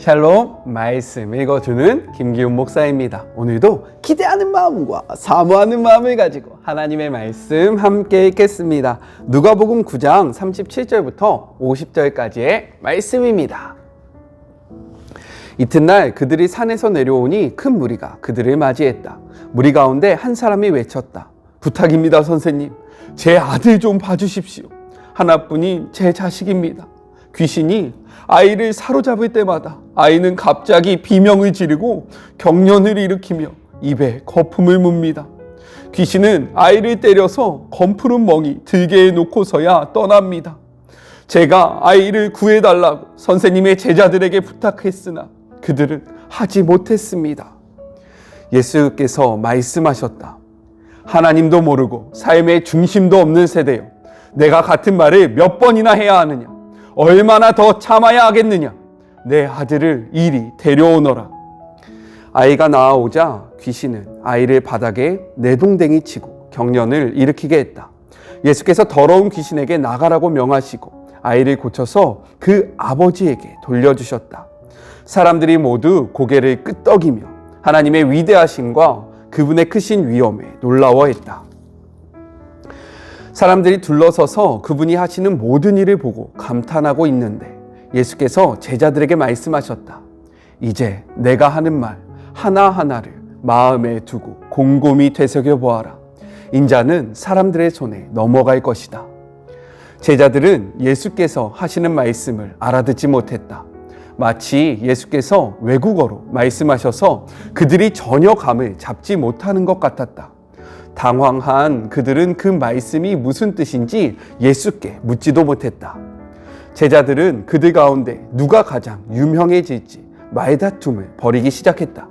샬롬, 말씀 읽어주는 김기훈 목사입니다. 오늘도 기대하는 마음과 사모하는 마음을 가지고 하나님의 말씀 함께 읽겠습니다. 누가복음 9장 37절부터 50절까지의 말씀입니다. 이튿날 그들이 산에서 내려오니 큰 무리가 그들을 맞이했다. 무리 가운데 한 사람이 외쳤다. 부탁입니다, 선생님. 제 아들 좀 봐주십시오. 하나뿐인 제 자식입니다. 귀신이 아이를 사로잡을 때마다 아이는 갑자기 비명을 지르고 경련을 일으키며 입에 거품을 뭅니다. 귀신은 아이를 때려서 검푸른 멍이 들게 해놓고서야 떠납니다. 제가 아이를 구해달라고 선생님의 제자들에게 부탁했으나 그들은 하지 못했습니다. 예수께서 말씀하셨다. 하나님도 모르고 삶의 중심도 없는 세대여, 내가 같은 말을 몇 번이나 해야 하느냐? 얼마나 더 참아야 하겠느냐? 내 아들을 이리 데려오너라. 아이가 나아오자 귀신은 아이를 바닥에 내동댕이 치고 경련을 일으키게 했다. 예수께서 더러운 귀신에게 나가라고 명하시고 아이를 고쳐서 그 아버지에게 돌려주셨다. 사람들이 모두 고개를 끄덕이며 하나님의 위대하심과 그분의 크신 위엄에 놀라워했다. 사람들이 둘러서서 그분이 하시는 모든 일을 보고 감탄하고 있는데 예수께서 제자들에게 말씀하셨다. 이제 내가 하는 말 하나하나를 마음에 두고 곰곰이 되새겨 보아라. 인자는 사람들의 손에 넘어갈 것이다. 제자들은 예수께서 하시는 말씀을 알아듣지 못했다. 마치 예수께서 외국어로 말씀하셔서 그들이 전혀 감을 잡지 못하는 것 같았다. 당황한 그들은 그 말씀이 무슨 뜻인지 예수께 묻지도 못했다. 제자들은 그들 가운데 누가 가장 유명해질지 말다툼을 벌이기 시작했다.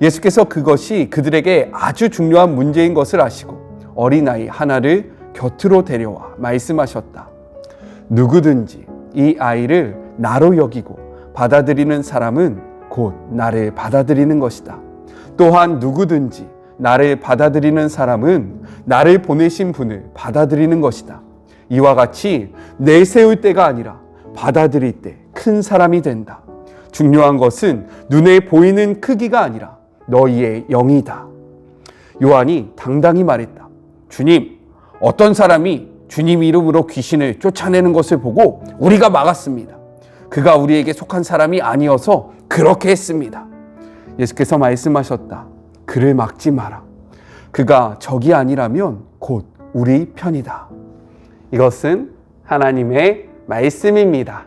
예수께서 그것이 그들에게 아주 중요한 문제인 것을 아시고 어린아이 하나를 곁으로 데려와 말씀하셨다. 누구든지 이 아이를 나로 여기고 받아들이는 사람은 곧 나를 받아들이는 것이다. 또한 누구든지 나를 받아들이는 사람은 나를 보내신 분을 받아들이는 것이다. 이와 같이 내세울 때가 아니라 받아들일 때 큰 사람이 된다. 중요한 것은 눈에 보이는 크기가 아니라 너희의 영이다. 요한이 당당히 말했다. 주님, 어떤 사람이 주님 이름으로 귀신을 쫓아내는 것을 보고 우리가 막았습니다. 그가 우리에게 속한 사람이 아니어서 그렇게 했습니다. 예수께서 말씀하셨다. 그를 막지 마라. 그가 적이 아니라면 곧 우리 편이다. 이것은 하나님의 말씀입니다.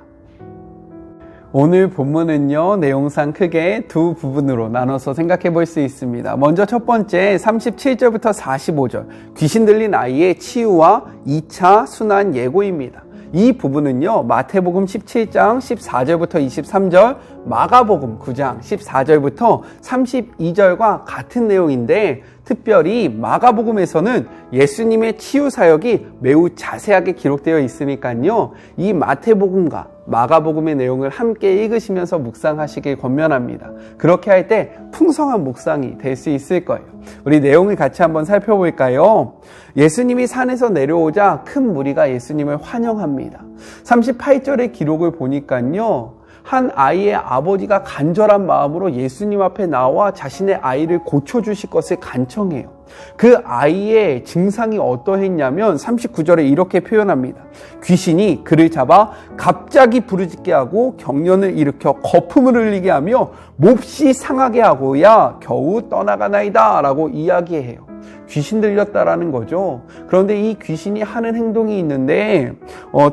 오늘 본문은요, 내용상 크게 두 부분으로 나눠서 생각해 볼 수 있습니다. 먼저 첫 번째 37절부터 45절, 귀신 들린 아이의 치유와 2차 순환 예고입니다. 이 부분은요, 마태복음 17장 14절부터 23절, 마가복음 9장 14절부터 32절과 같은 내용인데 특별히 마가복음에서는 예수님의 치유 사역이 매우 자세하게 기록되어 있으니까요, 이 마태복음과 마가복음의 내용을 함께 읽으시면서 묵상하시길 권면합니다. 그렇게 할 때 풍성한 묵상이 될 수 있을 거예요. 우리 내용을 같이 한번 살펴볼까요? 예수님이 산에서 내려오자 큰 무리가 예수님을 환영합니다. 38절의 기록을 보니까요, 한 아이의 아버지가 간절한 마음으로 예수님 앞에 나와 자신의 아이를 고쳐주실 것을 간청해요. 그 아이의 증상이 어떠했냐면 39절에 이렇게 표현합니다. 귀신이 그를 잡아 갑자기 부르짖게 하고 경련을 일으켜 거품을 흘리게 하며 몹시 상하게 하고야 겨우 떠나가나이다 라고 이야기해요. 귀신 들렸다라는 거죠. 그런데 이 귀신이 하는 행동이 있는데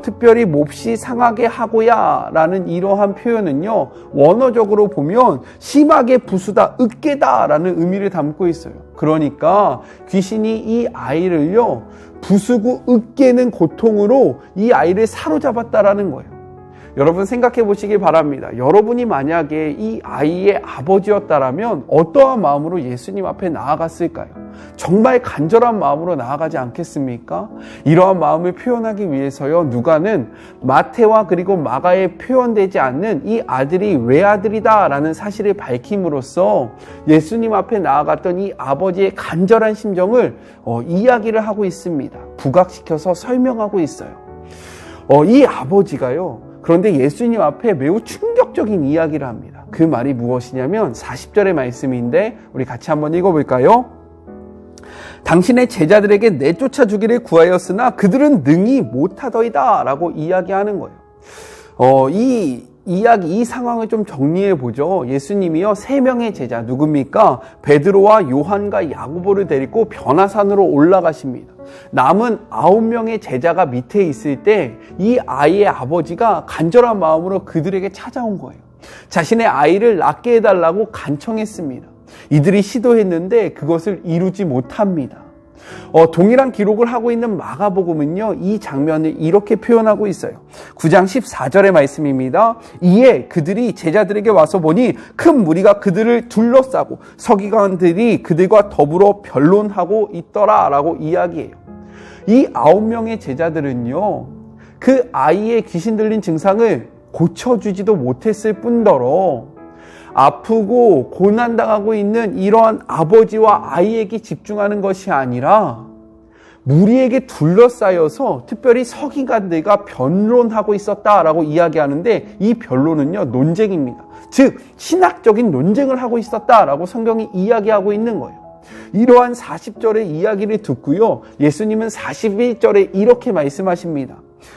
특별히 몹시 상하게 하고야 라는 이러한 표현은요, 원어적으로 보면 심하게 부수다, 으깨다 라는 의미를 담고 있어요. 그러니까 귀신이 이 아이를요, 부수고 으깨는 고통으로 이 아이를 사로잡았다라는 거예요. 여러분 생각해 보시기 바랍니다. 여러분이 만약에 이 아이의 아버지였다라면 어떠한 마음으로 예수님 앞에 나아갔을까요? 정말 간절한 마음으로 나아가지 않겠습니까? 이러한 마음을 표현하기 위해서요, 누가는 마태와 그리고 마가에 표현되지 않는 이 아들이 외아들이다 라는 사실을 밝힘으로써 예수님 앞에 나아갔던 이 아버지의 간절한 심정을 이야기를 하고 있습니다. 부각시켜서 설명하고 있어요. 이 아버지가요, 그런데 예수님 앞에 매우 충격적인 이야기를 합니다. 그 말이 무엇이냐면 40절의 말씀인데 우리 같이 한번 읽어볼까요? 당신의 제자들에게 내쫓아 주기를 구하였으나 그들은 능히 못하더이다 라고 이야기하는 거예요. 이 상황을 좀 정리해 보죠. 예수님이요, 3명의 제자, 누굽니까? 베드로와 요한과 야고보를 데리고 변화산으로 올라가십니다. 남은 9명의 제자가 밑에 있을 때 이 아이의 아버지가 간절한 마음으로 그들에게 찾아온 거예요. 자신의 아이를 낳게 해달라고 간청했습니다. 이들이 시도했는데 그것을 이루지 못합니다. 동일한 기록을 하고 있는 마가복음은요, 이 장면을 이렇게 표현하고 있어요. 9장 14절의 말씀입니다. 이에 그들이 제자들에게 와서 보니 큰 무리가 그들을 둘러싸고 서기관들이 그들과 더불어 변론하고 있더라 라고 이야기해요. 이 9명의 제자들은요, 그 아이의 귀신 들린 증상을 고쳐주지도 못했을 뿐더러 아프고 고난당하고 있는 이러한 아버지와 아이에게 집중하는 것이 아니라 무리에게 둘러싸여서 특별히 서기관들과 변론하고 있었다라고 이야기하는데, 이 변론은요, 논쟁입니다. 즉 신학적인 논쟁을 하고 있었다라고 성경이 이야기하고 있는 거예요. 이러한 40절의 이야기를 듣고요, 예수님은 41절에 이렇게 말씀하십니다.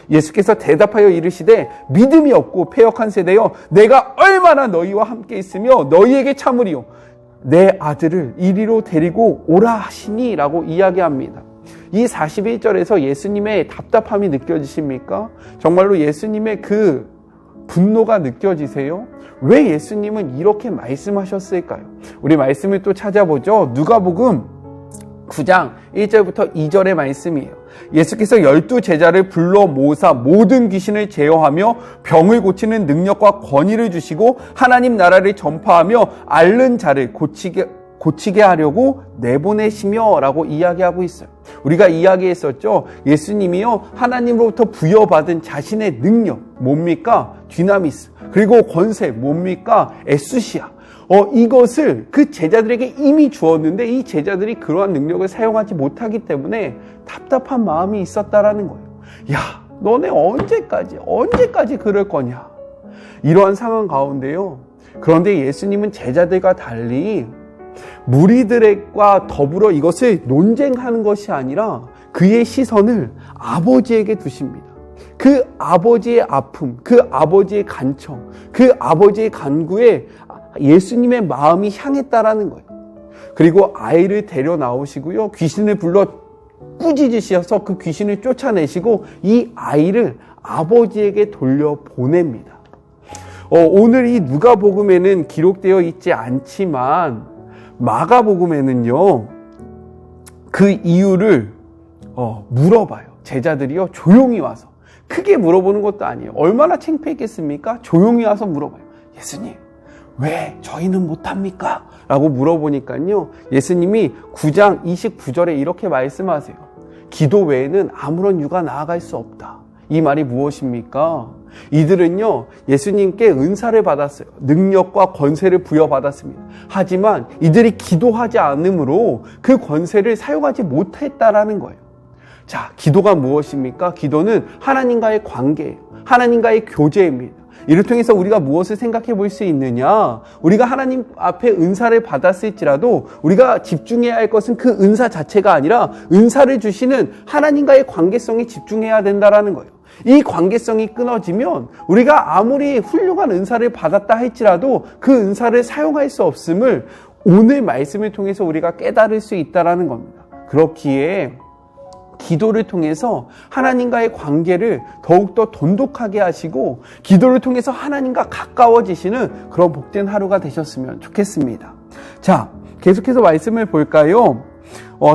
예수께서 대답하여 이르시되 믿음이 없고 패역한 세대여, 내가 얼마나 너희와 함께 있으며 너희에게 참으리요, 내 아들을 이리로 데리고 오라 하시니 라고 이야기합니다. 이 41절에서 예수님의 답답함이 느껴지십니까? 정말로 예수님의 그 분노가 느껴지세요? 왜 예수님은 이렇게 말씀하셨을까요? 우리 말씀을 또 찾아보죠. 누가복음 9장 1절부터 2절의 말씀이에요. 예수께서 12제자를 불러 모사 모든 귀신을 제어하며 병을 고치는 능력과 권위를 주시고 하나님 나라를 전파하며 앓는 자를 고치게 하려고 내보내시며 라고 이야기하고 있어요. 우리가 이야기했었죠. 예수님이요, 하나님으로부터 부여받은 자신의 능력 뭡니까? 디나미스. 그리고 권세 뭡니까? 에수시아. 이것을 그 제자들에게 이미 주었는데 이 제자들이 그러한 능력을 사용하지 못하기 때문에 답답한 마음이 있었다라는 거예요. 야, 너네 언제까지 그럴 거냐? 이러한 상황 가운데요. 그런데 예수님은 제자들과 달리 무리들과 더불어 이것을 논쟁하는 것이 아니라 그의 시선을 아버지에게 두십니다. 그 아버지의 아픔, 그 아버지의 간청, 그 아버지의 간구에 예수님의 마음이 향했다라는 거예요. 그리고 아이를 데려 나오시고요, 귀신을 불러 꾸짖으셔서 그 귀신을 쫓아내시고 이 아이를 아버지에게 돌려보냅니다. 오늘 이 누가복음에는 기록되어 있지 않지만 마가복음에는요, 그 이유를 물어봐요. 제자들이요, 조용히 와서. 크게 물어보는 것도 아니에요. 얼마나 창피했겠습니까? 조용히 와서 물어봐요. 예수님, 왜 저희는 못합니까? 라고 물어보니까요, 예수님이 9장 29절에 이렇게 말씀하세요. 기도 외에는 아무런 유가 나아갈 수 없다. 이 말이 무엇입니까? 이들은요, 예수님께 은사를 받았어요. 능력과 권세를 부여받았습니다. 하지만 이들이 기도하지 않으므로 그 권세를 사용하지 못했다라는 거예요. 자, 기도가 무엇입니까? 기도는 하나님과의 관계예요. 하나님과의 교제입니다. 이를 통해서 우리가 무엇을 생각해 볼 수 있느냐? 우리가 하나님 앞에 은사를 받았을지라도 우리가 집중해야 할 것은 그 은사 자체가 아니라 은사를 주시는 하나님과의 관계성에 집중해야 된다라는 거예요. 이 관계성이 끊어지면 우리가 아무리 훌륭한 은사를 받았다 할지라도 그 은사를 사용할 수 없음을 오늘 말씀을 통해서 우리가 깨달을 수 있다라는 겁니다. 그렇기에 기도를 통해서 하나님과의 관계를 더욱더 돈독하게 하시고 기도를 통해서 하나님과 가까워지시는 그런 복된 하루가 되셨으면 좋겠습니다. 자, 계속해서 말씀을 볼까요?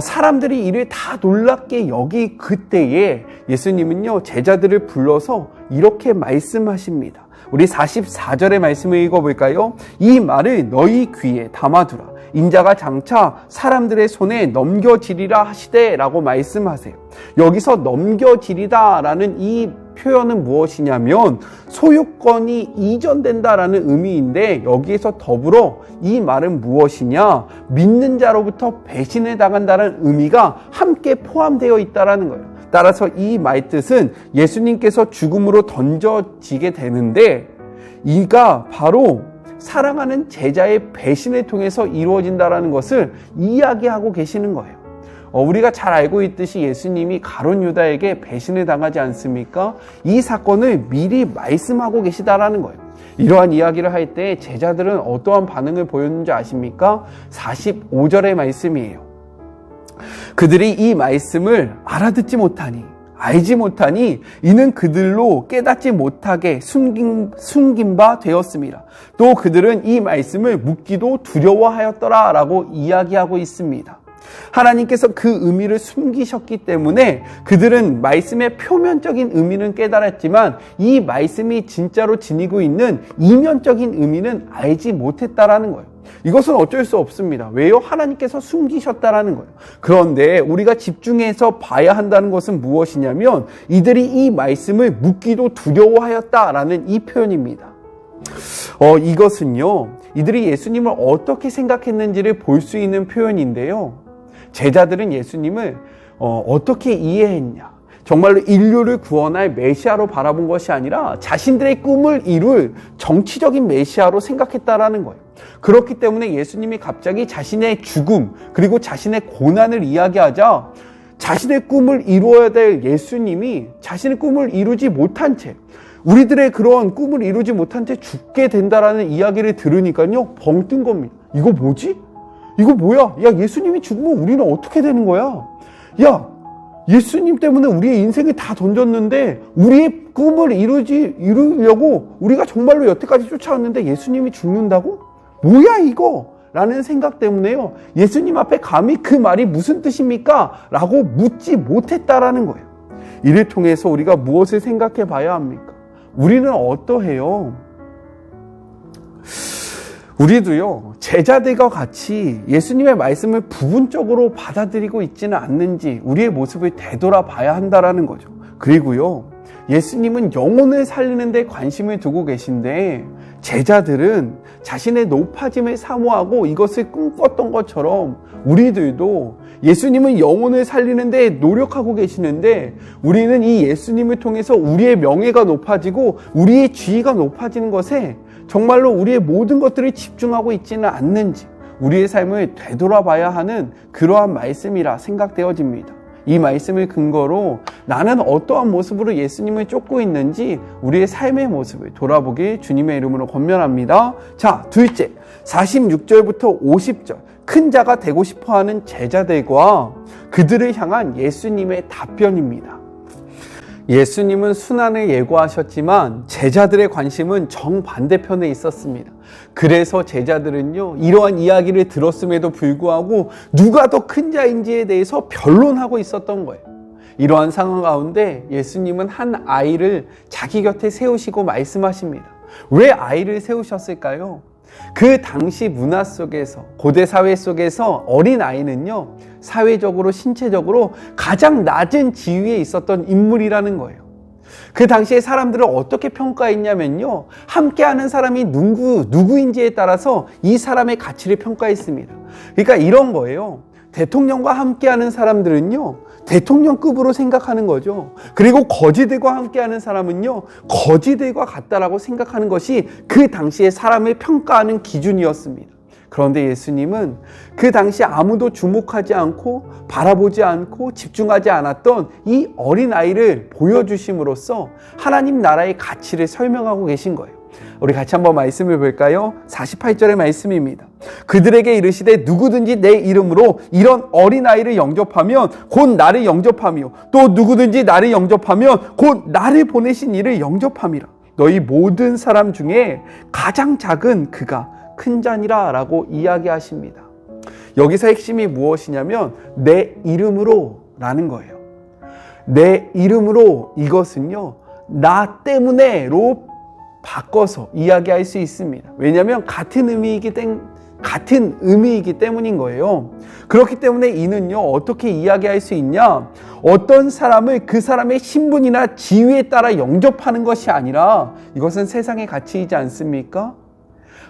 사람들이 이를 다 놀랍게 여기 그때에 예수님은요, 제자들을 불러서 이렇게 말씀하십니다. 우리 44절의 말씀을 읽어볼까요? 이 말을 너희 귀에 담아두라. 인자가 장차 사람들의 손에 넘겨지리라 하시되 라고 말씀하세요. 여기서 넘겨지리다라는 이 표현은 무엇이냐면 소유권이 이전된다라는 의미인데, 여기에서 더불어 이 말은 무엇이냐? 믿는 자로부터 배신을 당한다는 의미가 함께 포함되어 있다라는 거예요. 따라서 이 말뜻은 예수님께서 죽음으로 던져지게 되는데 이가 바로 사랑하는 제자의 배신을 통해서 이루어진다라는 것을 이야기하고 계시는 거예요. 우리가 잘 알고 있듯이 예수님이 가룟 유다에게 배신을 당하지 않습니까? 이 사건을 미리 말씀하고 계시다라는 거예요. 이러한 이야기를 할 때 제자들은 어떠한 반응을 보였는지 아십니까? 45절의 말씀이에요. 그들이 이 말씀을 알아듣지 못하니, 알지 못하니 이는 그들로 깨닫지 못하게 숨긴 바 되었습니다. 또 그들은 이 말씀을 묻기도 두려워하였더라 라고 이야기하고 있습니다. 하나님께서 그 의미를 숨기셨기 때문에 그들은 말씀의 표면적인 의미는 깨달았지만 이 말씀이 진짜로 지니고 있는 이면적인 의미는 알지 못했다라는 거예요. 이것은 어쩔 수 없습니다. 왜요? 하나님께서 숨기셨다라는 거예요. 그런데 우리가 집중해서 봐야 한다는 것은 무엇이냐면 이들이 이 말씀을 묻기도 두려워하였다라는 이 표현입니다. 이것은요, 이들이 예수님을 어떻게 생각했는지를 볼 수 있는 표현인데요. 제자들은 예수님을 어떻게 이해했냐? 정말로 인류를 구원할 메시아로 바라본 것이 아니라 자신들의 꿈을 이룰 정치적인 메시아로 생각했다라는 거예요. 그렇기 때문에 예수님이 갑자기 자신의 죽음 그리고 자신의 고난을 이야기하자 자신의 꿈을 이루어야 될 예수님이 자신의 꿈을 이루지 못한 채, 우리들의 그런 꿈을 이루지 못한 채 죽게 된다라는 이야기를 들으니까요, 벙 뜬 겁니다. 이거 뭐지? 이거 뭐야? 야, 예수님이 죽으면 우리는 어떻게 되는 거야? 야, 예수님 때문에 우리의 인생을 다 던졌는데 우리의 꿈을 이루려고 우리가 정말로 여태까지 쫓아왔는데 예수님이 죽는다고? 뭐야 이거? 라는 생각 때문에요, 예수님 앞에 감히 그 말이 무슨 뜻입니까? 라고 묻지 못했다라는 거예요. 이를 통해서 우리가 무엇을 생각해 봐야 합니까? 우리는 어떠해요? 우리도요, 제자들과 같이 예수님의 말씀을 부분적으로 받아들이고 있지는 않는지 우리의 모습을 되돌아봐야 한다라는 거죠. 그리고요, 예수님은 영혼을 살리는 데 관심을 두고 계신데 제자들은 자신의 높아짐을 사모하고 이것을 꿈꿨던 것처럼 우리들도 예수님은 영혼을 살리는 데 노력하고 계시는데 우리는 이 예수님을 통해서 우리의 명예가 높아지고 우리의 지위가 높아지는 것에 정말로 우리의 모든 것들을 집중하고 있지는 않는지 우리의 삶을 되돌아봐야 하는 그러한 말씀이라 생각되어집니다. 이 말씀을 근거로 나는 어떠한 모습으로 예수님을 쫓고 있는지 우리의 삶의 모습을 돌아보길 주님의 이름으로 권면합니다. 자, 둘째, 46절부터 50절, 큰 자가 되고 싶어하는 제자들과 그들을 향한 예수님의 답변입니다. 예수님은 순환을 예고하셨지만 제자들의 관심은 정반대편에 있었습니다. 그래서 제자들은요, 이러한 이야기를 들었음에도 불구하고 누가 더 큰 자인지에 대해서 변론하고 있었던 거예요. 이러한 상황 가운데 예수님은 한 아이를 자기 곁에 세우시고 말씀하십니다. 왜 아이를 세우셨을까요? 그 당시 문화 속에서, 고대 사회 속에서 어린 아이는요, 사회적으로, 신체적으로 가장 낮은 지위에 있었던 인물이라는 거예요. 그 당시에 사람들을 어떻게 평가했냐면요, 함께하는 사람이 누구인지에 따라서 이 사람의 가치를 평가했습니다. 그러니까 이런 거예요. 대통령과 함께하는 사람들은요, 대통령급으로 생각하는 거죠. 그리고 거지들과 함께하는 사람은요, 거지들과 같다라고 생각하는 것이 그 당시에 사람을 평가하는 기준이었습니다. 그런데 예수님은 그 당시 아무도 주목하지 않고 바라보지 않고 집중하지 않았던 이 어린아이를 보여주심으로써 하나님 나라의 가치를 설명하고 계신 거예요. 우리 같이 한번 말씀을 볼까요? 48절의 말씀입니다. 그들에게 이르시되 누구든지 내 이름으로 이런 어린아이를 영접하면 곧 나를 영접하며 또 누구든지 나를 영접하면 곧 나를 보내신 이를 영접함이라. 너희 모든 사람 중에 가장 작은 그가 큰 자니라 라고 이야기하십니다. 여기서 핵심이 무엇이냐면 내 이름으로 라는 거예요. 내 이름으로, 이것은요, 나 때문에로 바꿔서 이야기할 수 있습니다. 왜냐하면 같은 의미이기 때문인 거예요. 그렇기 때문에 이는요, 어떻게 이야기할 수 있냐? 어떤 사람을 그 사람의 신분이나 지위에 따라 영접하는 것이 아니라 이것은 세상의 가치이지 않습니까?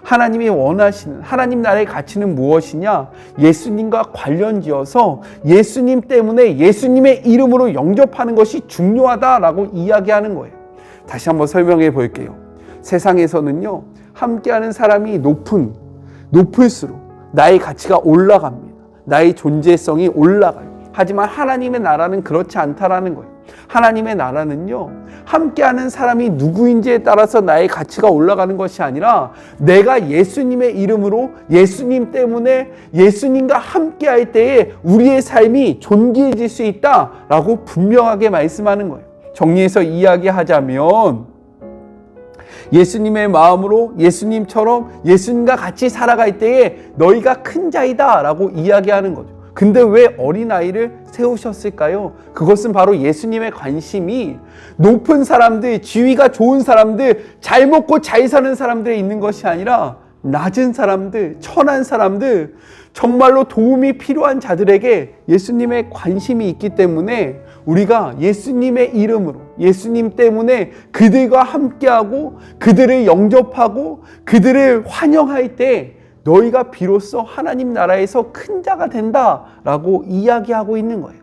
하나님이 원하시는 하나님 나라의 가치는 무엇이냐? 예수님과 관련지어서 예수님 때문에 예수님의 이름으로 영접하는 것이 중요하다라고 이야기하는 거예요. 다시 한번 설명해 볼게요. 세상에서는요, 함께하는 사람이 높을수록 나의 가치가 올라갑니다. 나의 존재성이 올라가요. 하지만 하나님의 나라는 그렇지 않다라는 거예요. 하나님의 나라는요, 함께하는 사람이 누구인지에 따라서 나의 가치가 올라가는 것이 아니라 내가 예수님의 이름으로, 예수님 때문에 예수님과 함께할 때에 우리의 삶이 존귀해질 수 있다라고 분명하게 말씀하는 거예요. 정리해서 이야기하자면 예수님의 마음으로 예수님처럼 예수님과 같이 살아갈 때에 너희가 큰 자이다 라고 이야기하는 거죠. 근데 왜 어린아이를 세우셨을까요? 그것은 바로 예수님의 관심이 높은 사람들, 지위가 좋은 사람들, 잘 먹고 잘 사는 사람들에 있는 것이 아니라 낮은 사람들, 천한 사람들, 정말로 도움이 필요한 자들에게 예수님의 관심이 있기 때문에 우리가 예수님의 이름으로, 예수님 때문에 그들과 함께하고 그들을 영접하고 그들을 환영할 때 너희가 비로소 하나님 나라에서 큰 자가 된다라고 이야기하고 있는 거예요.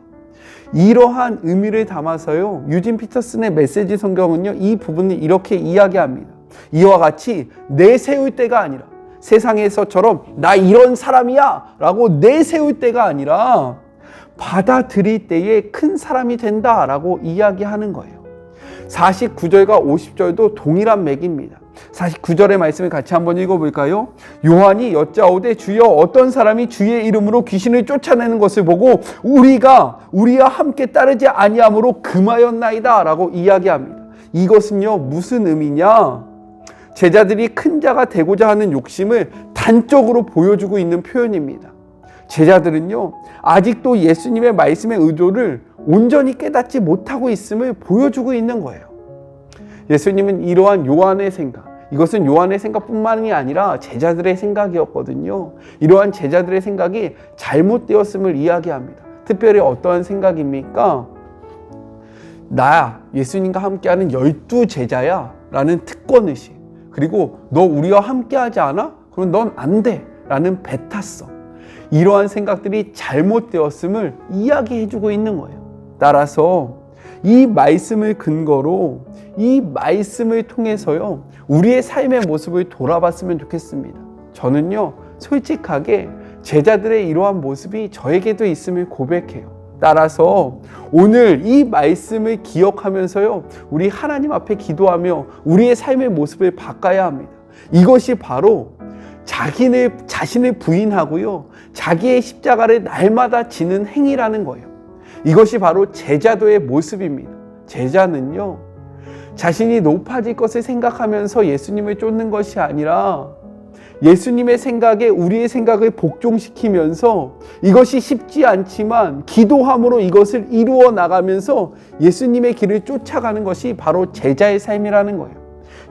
이러한 의미를 담아서요, 유진 피터슨의 메시지 성경은요, 이 부분을 이렇게 이야기합니다. 이와 같이 내세울 때가 아니라, 세상에서처럼 나 이런 사람이야 라고 내세울 때가 아니라 받아들일 때에 큰 사람이 된다라고 이야기하는 거예요. 49절과 50절도 동일한 맥입니다. 49절의 말씀을 같이 한번 읽어볼까요? 요한이 여짜오되 주여 어떤 사람이 주의 이름으로 귀신을 쫓아내는 것을 보고 우리와 함께 따르지 아니함으로 금하였나이다 라고 이야기합니다. 이것은요, 무슨 의미냐? 제자들이 큰 자가 되고자 하는 욕심을 단적으로 보여주고 있는 표현입니다. 제자들은요, 아직도 예수님의 말씀의 의도를 온전히 깨닫지 못하고 있음을 보여주고 있는 거예요. 예수님은 이러한 요한의 생각, 이것은 요한의 생각뿐만이 아니라 제자들의 생각이었거든요. 이러한 제자들의 생각이 잘못되었음을 이야기합니다. 특별히 어떠한 생각입니까? 나 예수님과 함께하는 12제자야 라는 특권의식, 그리고 너 우리와 함께하지 않아? 그럼 넌 안 돼 라는 배타성, 이러한 생각들이 잘못되었음을 이야기해주고 있는 거예요. 따라서 이 말씀을 근거로, 이 말씀을 통해서요, 우리의 삶의 모습을 돌아봤으면 좋겠습니다. 저는요, 솔직하게 제자들의 이러한 모습이 저에게도 있음을 고백해요. 따라서 오늘 이 말씀을 기억하면서요, 우리 하나님 앞에 기도하며 우리의 삶의 모습을 바꿔야 합니다. 이것이 바로 자신을 부인하고요, 자기의 십자가를 날마다 지는 행위라는 거예요. 이것이 바로 제자도의 모습입니다. 제자는요, 자신이 높아질 것을 생각하면서 예수님을 쫓는 것이 아니라 예수님의 생각에 우리의 생각을 복종시키면서 이것이 쉽지 않지만 기도함으로 이것을 이루어 나가면서 예수님의 길을 쫓아가는 것이 바로 제자의 삶이라는 거예요.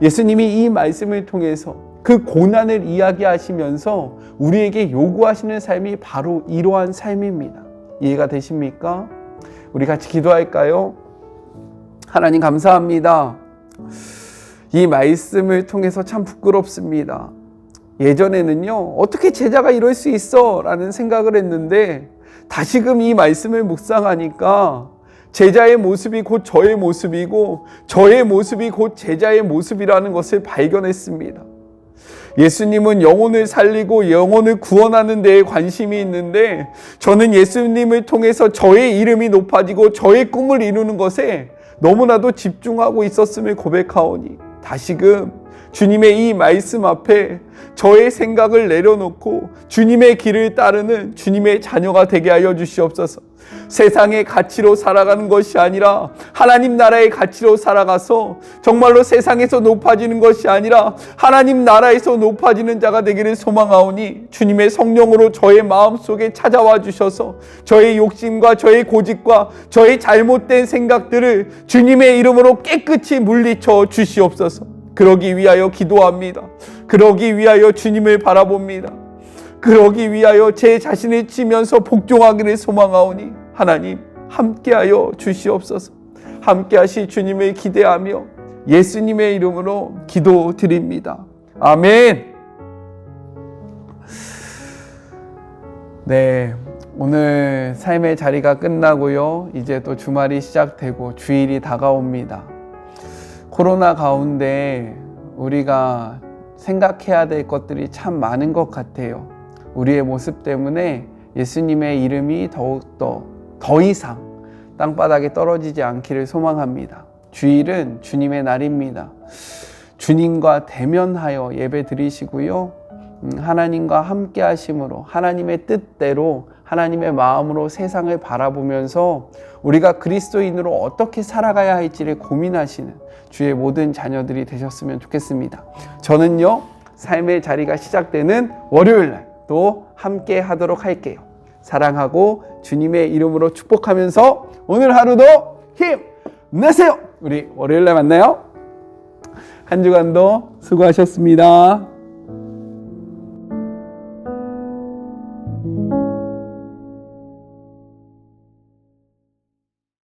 예수님이 이 말씀을 통해서 그 고난을 이야기하시면서 우리에게 요구하시는 삶이 바로 이러한 삶입니다. 이해가 되십니까? 우리 같이 기도할까요? 하나님 감사합니다. 이 말씀을 통해서 참 부끄럽습니다. 예전에는요, 어떻게 제자가 이럴 수 있어? 라는 생각을 했는데 다시금 이 말씀을 묵상하니까 제자의 모습이 곧 저의 모습이고 저의 모습이 곧 제자의 모습이라는 것을 발견했습니다. 예수님은 영혼을 살리고 영혼을 구원하는 데에 관심이 있는데 저는 예수님을 통해서 저의 이름이 높아지고 저의 꿈을 이루는 것에 너무나도 집중하고 있었음을 고백하오니 다시금 주님의 이 말씀 앞에 저의 생각을 내려놓고 주님의 길을 따르는 주님의 자녀가 되게 하여 주시옵소서. 세상의 가치로 살아가는 것이 아니라 하나님 나라의 가치로 살아가서 정말로 세상에서 높아지는 것이 아니라 하나님 나라에서 높아지는 자가 되기를 소망하오니 주님의 성령으로 저의 마음속에 찾아와 주셔서 저의 욕심과 저의 고집과 저의 잘못된 생각들을 주님의 이름으로 깨끗이 물리쳐 주시옵소서. 그러기 위하여 기도합니다. 그러기 위하여 주님을 바라봅니다. 그러기 위하여 제 자신을 치면서 복종하기를 소망하오니 하나님 함께하여 주시옵소서. 함께하실 주님을 기대하며 예수님의 이름으로 기도드립니다. 아멘. 네, 오늘 삶의 자리가 끝나고요, 이제 또 주말이 시작되고 주일이 다가옵니다. 코로나 가운데 우리가 생각해야 될 것들이 참 많은 것 같아요. 우리의 모습 때문에 예수님의 이름이 더욱더 더 이상 땅바닥에 떨어지지 않기를 소망합니다. 주일은 주님의 날입니다. 주님과 대면하여 예배 드리시고요. 하나님과 함께 하심으로 하나님의 뜻대로 하나님의 마음으로 세상을 바라보면서 우리가 그리스도인으로 어떻게 살아가야 할지를 고민하시는 주의 모든 자녀들이 되셨으면 좋겠습니다. 저는요, 삶의 자리가 시작되는 월요일날 또 함께 하도록 할게요. 사랑하고 주님의 이름으로 축복하면서 오늘 하루도 힘내세요. 우리 월요일날 만나요. 한 주간도 수고하셨습니다.